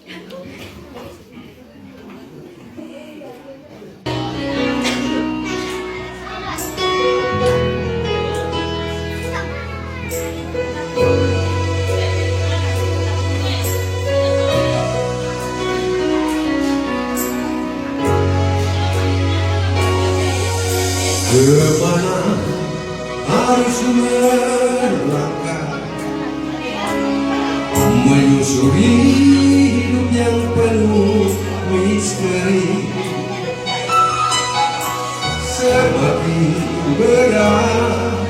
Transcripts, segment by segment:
Kemana harus melangkah, menyusuri hidup yang penuh misteri. Semakin berat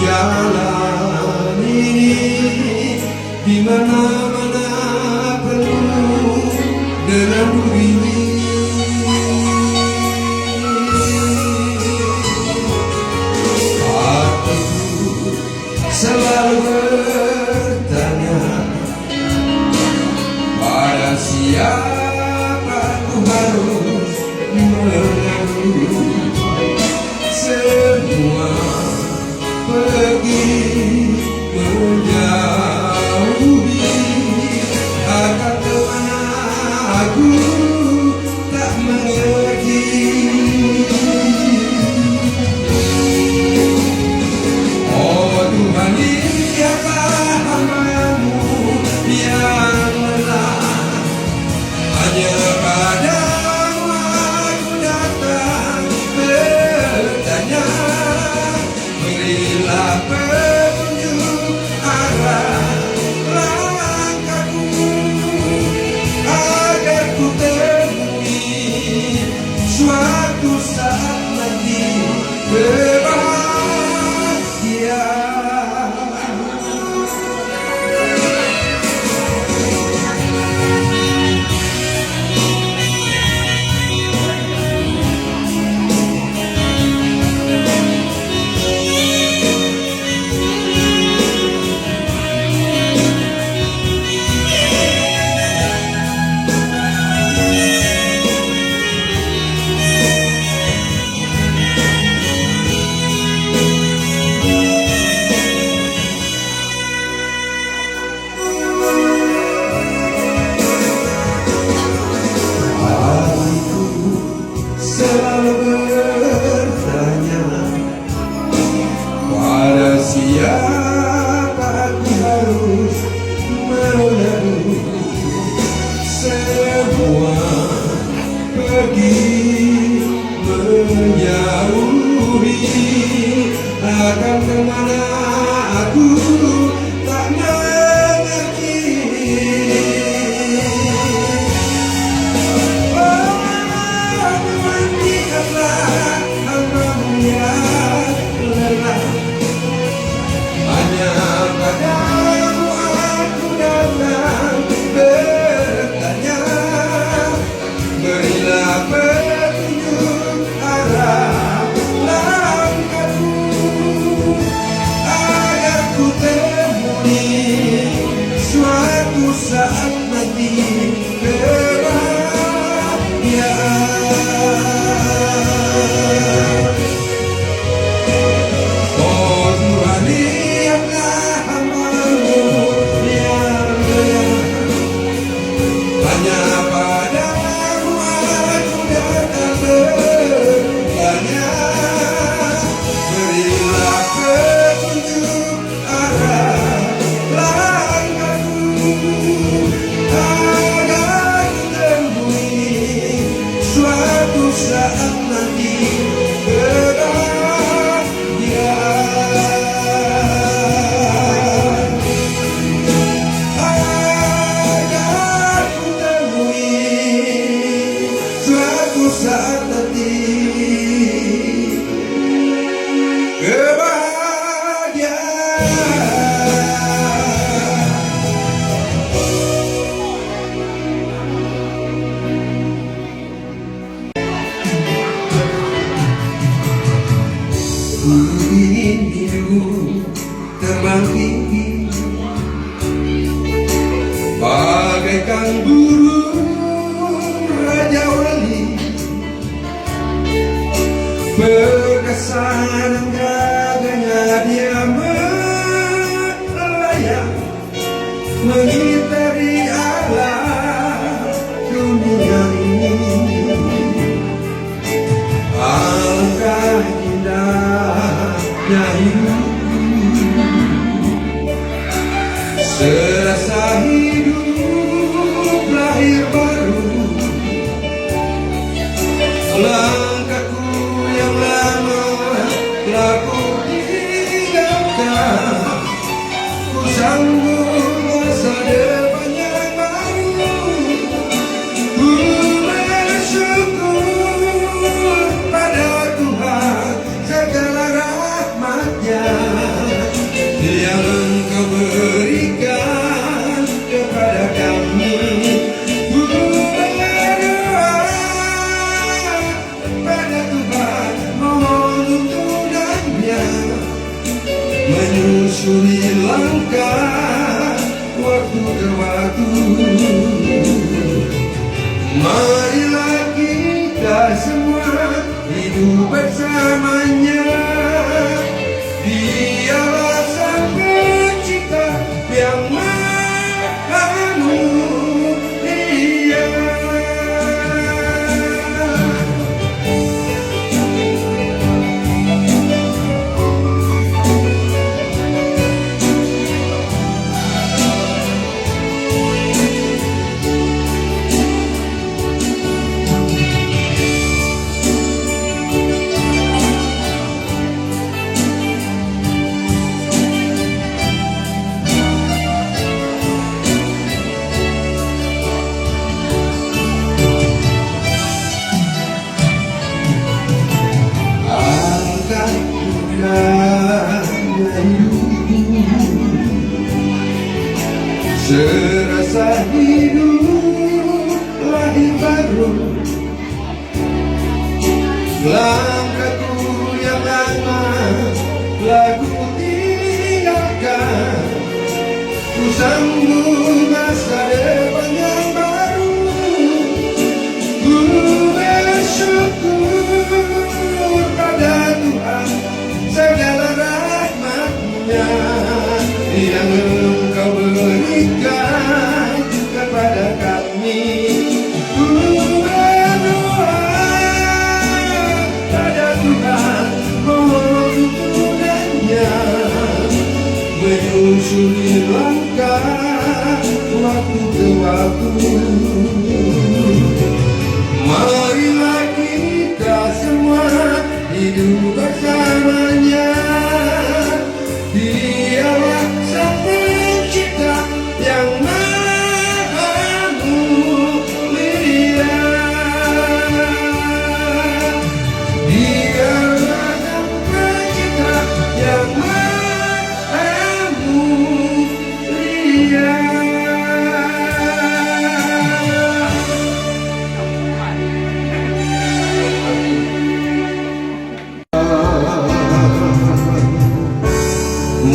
jalan ini, di mana-mana penuh dengan duri. Selalu bertanya, pada siapa ku harus mengadu. Semua pergi menjauhi, akan kemana aku tak mengerti. Suatu saat nanti berbahagia. Selalu bertanya, pada siapa aku harus mengadu. Semua pergi menjauhi, akan kemana aku tak mengerti. Suatu saat nanti kebahagiaan. Oh Tuhan, lihatlah hamba-Mu yang hanya padamu aku datang bertanya. Berilah petunjuk arah agar kutemui suatu saat nanti kebahagiaan. Agar kutemui suatu saat nanti kebahagiaan. Ku ingin hidup terbang tinggi, bagaikan burung raja wali, perkasa dan gagahnya dia melayang mengitari alam menyusuri langkah waktu ke waktu. Marilah kita semua hidup bersamanya. Dialah Sang Pencipta yang Maha Mulia. Serasa hidup lahir baru, langkahku yang lama lagu tinggalkan. Ku sambung masa depan yang baru. Ku bersyukur pada Tuhan segala rahmat-Nya yang Engkau berikan kepada kami. Ku berdoa pada Tuhan, mohon tuntunannya menyusuri langkah waktu ke waktu. Marilah kita semua hidup bersamanya. Dialah Sang Pencipta yang Maha Mulia. Dialah Sang Pencipta yang Maha Mulia.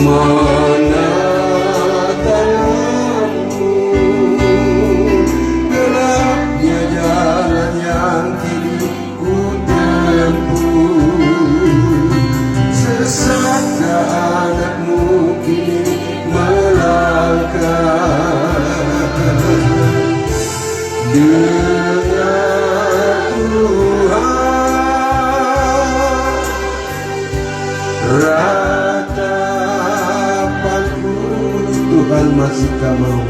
Mana tanganmu, gelapnya jalan yang kini ku tempuh. Sesatkah anakmu kini melangkah? Dengar Tuhan, Tuhan masihkah mau?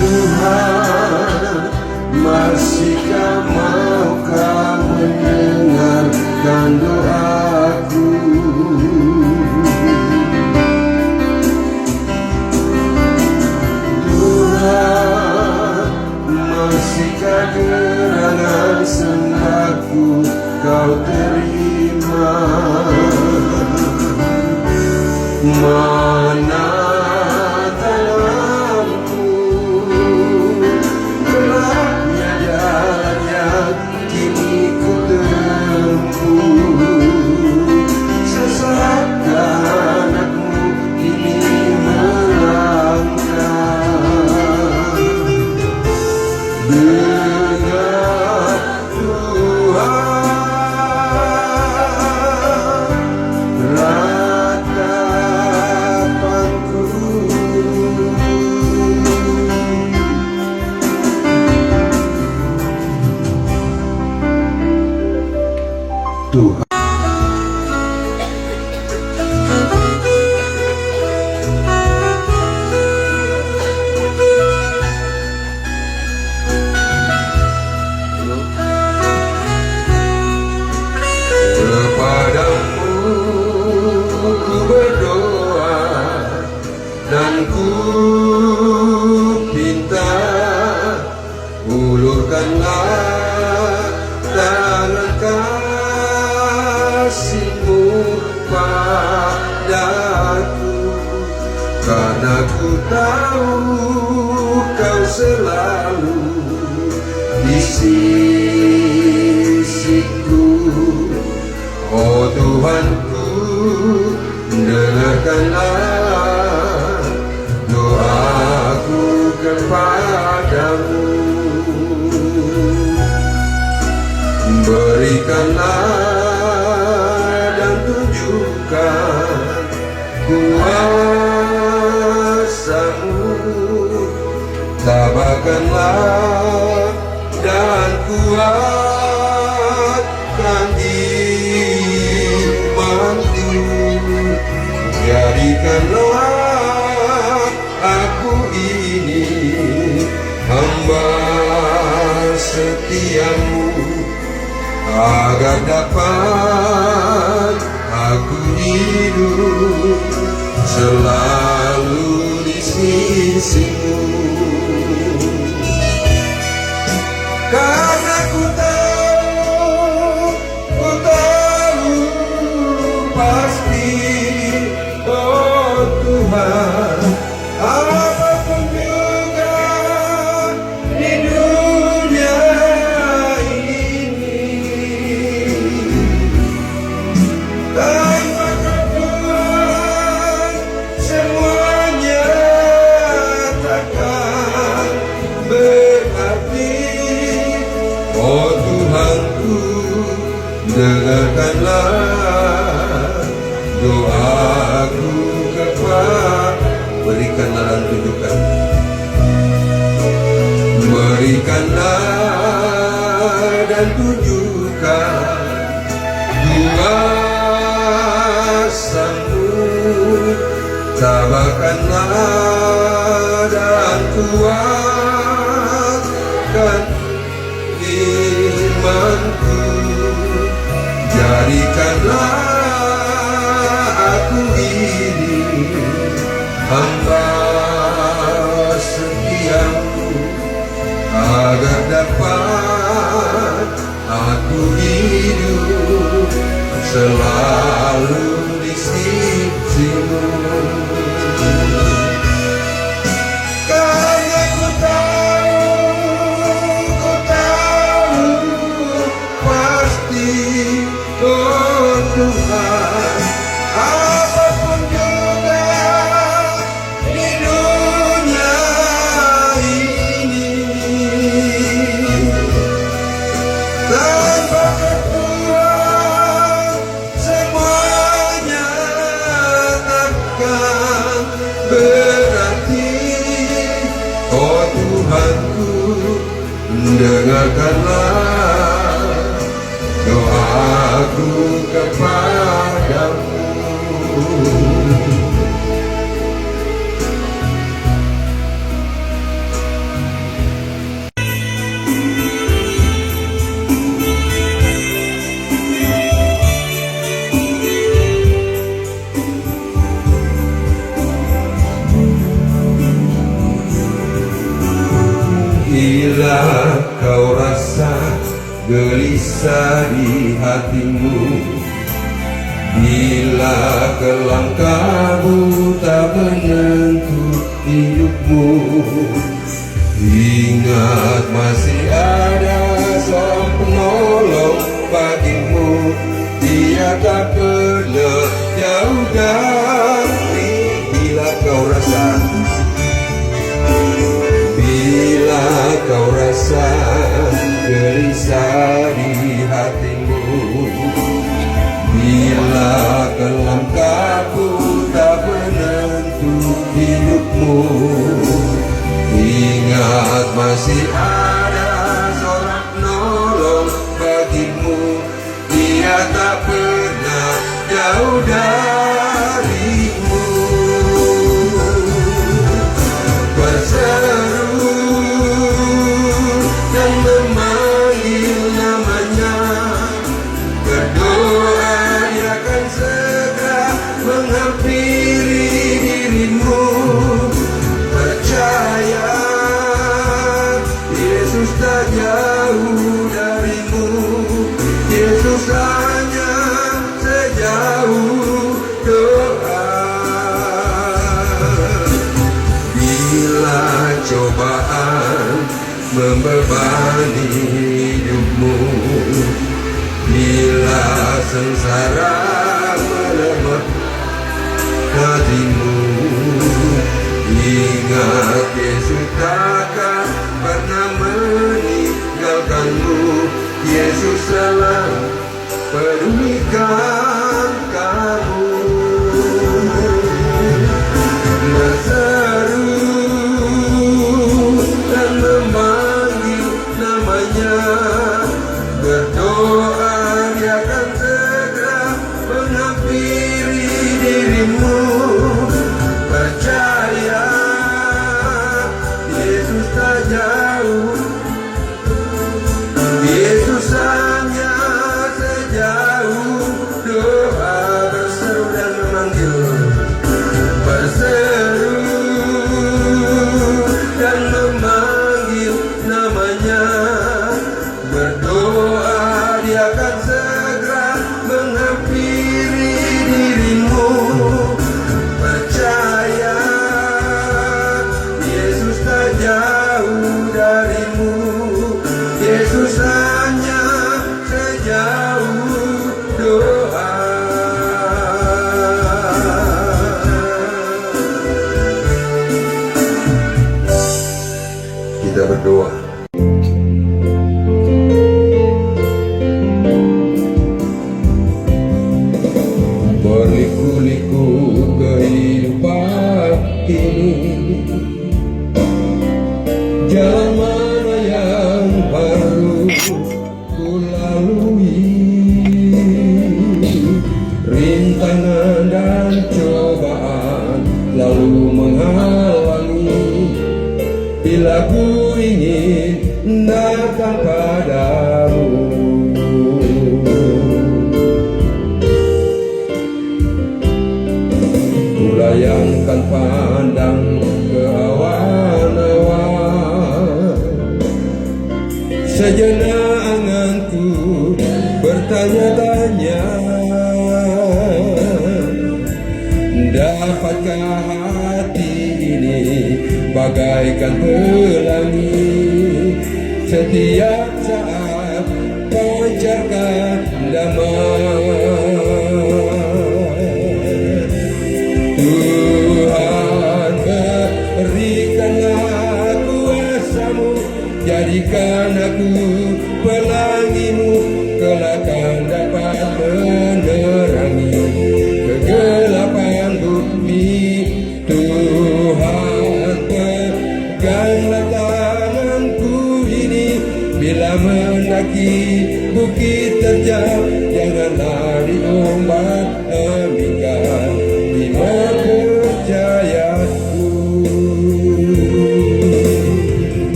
Tuhan masihkah maukah mendengarkan doaku? Tuhan masihkah gerangan sembahku Kau terima? Mana tanganku, gelapnya jalan yang kini ku tempuh. Sesatkah anakmu kini melangkah? Dengar Tuhan, Tuhan. Kepadamu ku berdoa dan ku pinta, ulurkanlah tangan kasih-Mu padaku, karena ku tahu Kau selalu di sisiku. Oh Tuhanku, dengarkanlah doaku kepadamu. Berikanlah dan tunjukkan kuasa-Mu, tabahkanlah dan kuatkan imanku. Jadikanlah aku ini hamba setiamu, agar dapat aku hidup selalu di sisimu. Karena ku tahu pasti, oh Tuhan, apapun juga di dunia ini, tanpa Tuhan semuanya takkan berarti. Oh Tuhanku, dengarkanlah doaku kepadamu. Berikanlah dan tunjukkan, berikanlah dan tunjukkan kuasa-Mu, tabahkanlah dan kuatkan imanku. Jadikanlah aku ini hamba setiamu, agar dapat aku hidup selalu di sisimu. Karena ku tahu pasti, oh Tuhan, apapun juga di dunia ini, tanpa Tuhan semuanya takkan berarti. Oh Tuhanku, dengarkanlah doaku kepadamu. Bila kau rasa gelisah di hatimu, bila kelam kabut tak menyentuh hidupmu, ingat masih ada seorang penolong bagimu. Dia tak pernah jauh dari. Bila kau rasa, bila kau rasa gelisah di hatimu, bila kelam kabut tak menentu hidupmu, ingat masih ada seorang penolong bagimu. Dia tak pernah jauh darimu. Berseru dan memanggil namanya, berdoa dia akan segera menghampiri dirimu. Percaya Yesus tak jauh darimu. Yesus hanya sejauh doa. Bila cobaan membebani hidupmu, bila bila sengsara melemah hatimu. Ingat Yesus takkan pernah meninggalkanmu. Yesus selalu pedulikan kamu. Berseru dan memanggil namanya, berdoa Dia akan segera menghampiri dirimu. Percaya Yesus tak jauh, Yesus hanya sejauh doa. Berseru dan memanggil, berseru dan memanggil namanya, berdoa Dia akan segera menghampiri dirimu. Percaya Yesus tak jauh darimu. Yesus hanya sejauh doa. Kita berdoa. Berliku-liku kehidupan ini, jalan mana yang harus ku lalui? Rintangan dan cobaan lalu menghalangi. Bila ku ingin datang padamu, ku layangkan pandang ke awan-awan. Sejenak anganku bertanya-tanya, dapatkah hati ini bagaikan pelangi setiap saat pancarkan damai. Tuhan, berikanlah kuasa-Mu, jadikan aku pelangi-Mu, kelak akan dapat menerangi kegelapan bumi. Tuhan, peganglah tanganku ini bila mendaki bukit terjal